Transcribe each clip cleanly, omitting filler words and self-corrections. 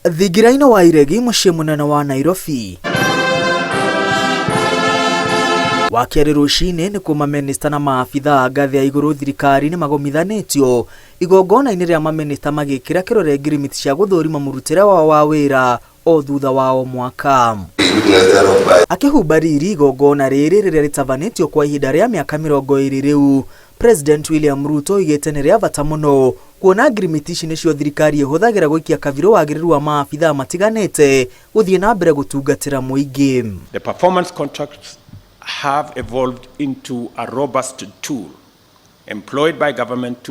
Thigiraino wa iregi muciĩ munene wa Nairobi. Wakerĩ rũcinĩ nĩ kuo mamĩnĩsta na maabitha ngathĩ ya igũrũ thirikari nĩ magomithanĩtio igongona-inĩ rĩa mamĩnĩsta magĩkĩra kĩrore ngirimiti cia gũthũrima mũrutĩre wao wa wĩra o thutha wao mwaka. Akĩhumba riri igongona rĩrĩ rĩrĩa rĩtabanĩtio kwa ihinda rĩa mĩaka 20 rĩu, President William Ruto oigĩte nĩ rĩa bata mũno kuona ngirimiti ici nĩcio thirikari ĩhũthagĩra gũikia kabirũ wagĩrĩru wa maabitha matiganĩte gũthiĩ na mbere gũtungatĩra mũingĩ. The performance contracts have evolved into a robust tool employed by government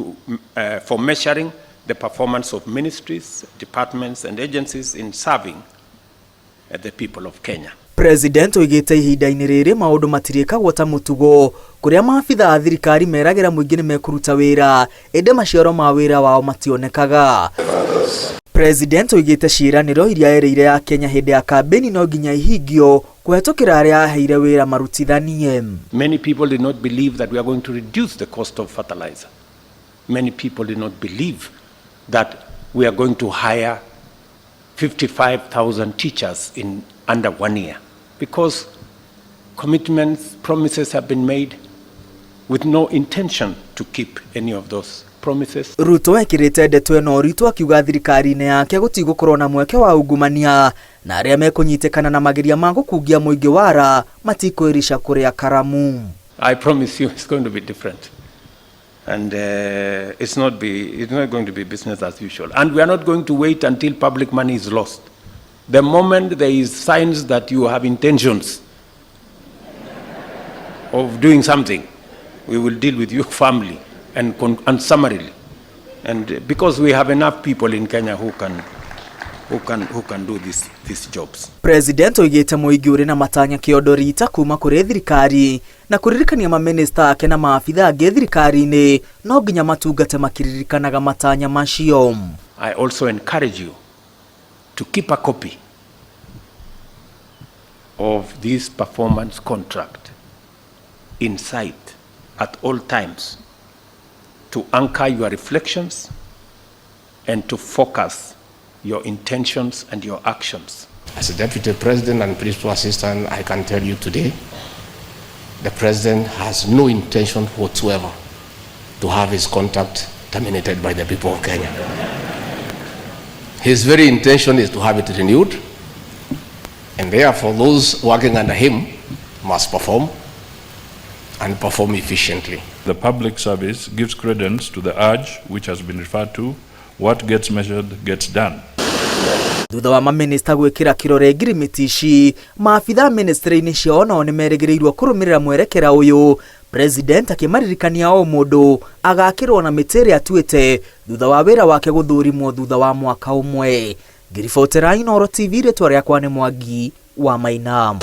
for measuring the performance of ministries, departments and agencies in serving the people of Kenya. President oigĩte ihinda-inĩ rĩrĩ maũndũ matirĩkagwo ta mũtugo kũrĩa maabitha a thirikari meragĩra mũingĩ nĩ mekũruta wĩra ĩndĩ maciaro ma wĩra wao mationekaga. President oigĩte ciĩranĩro iria ereire ya Kenya hĩndĩ ya kambeni no nginya ihingio kũhetũkĩra arĩa aheire wĩra marutithanie. Many people did not believe that we are going to reduce the cost of fertilizer. Many people did not believe that we are going to hire 55,000 teachers in under 1 year because commitments, promises have been made with no intention to keep any of those promises. Ruto ekĩrĩte ndeto ĩno ũritũ akiuga thirikari-inĩ yake gũtigũkorwo na mweke wa ungumania na arĩa mekũnyitĩkana na mageria ma gũkungia mũingĩ wara matikũĩrisha kũrĩa karamu. I promise you it's going to be different. And it's not going to be business as usual. And we are not going to wait until public money is lost. The moment there is signs that you have intentions of doing something, we will deal with you firmly and summarily. And because we have enough people in Kenya who can do these jobs. President oigĩte mũingĩ ũrĩ na matanya kĩondo rita kuma kũrĩ thirikari na kũririkania mamĩnĩsta ake na maabitha angĩ thirikari-inĩ no nginya matungate makiririkanaga matanya macio. I also encourage you to keep a copy of this performance contract in sight at all times to anchor your reflections and to focus your intentions and your actions. As a Deputy President and Principal Assistant, I can tell you today, the President has no intention whatsoever to have his contract terminated by the people of Kenya. His very intention is to have it renewed, and therefore those working under him must perform and perform efficiently. The public service gives credence to the urge which has been referred to, what gets measured gets done. Thutha wa mamĩnĩsta gwĩkĩra kĩrore ngirimiti ici, maabitha ministry-inĩ ciao nao nĩ merĩgĩrĩirwo kũrũmĩrĩra mwerekera ũyũ, President akĩmaririkania o mũndũ agakĩrwo na mĩtĩ ĩrĩa atuĩte thutha wa wĩra wake gũthũrimwo thutha wa mwaka ũmwe. Ngiribotera Inooro TV, rĩtwa rĩakwa nĩ Mwangi wa Maina.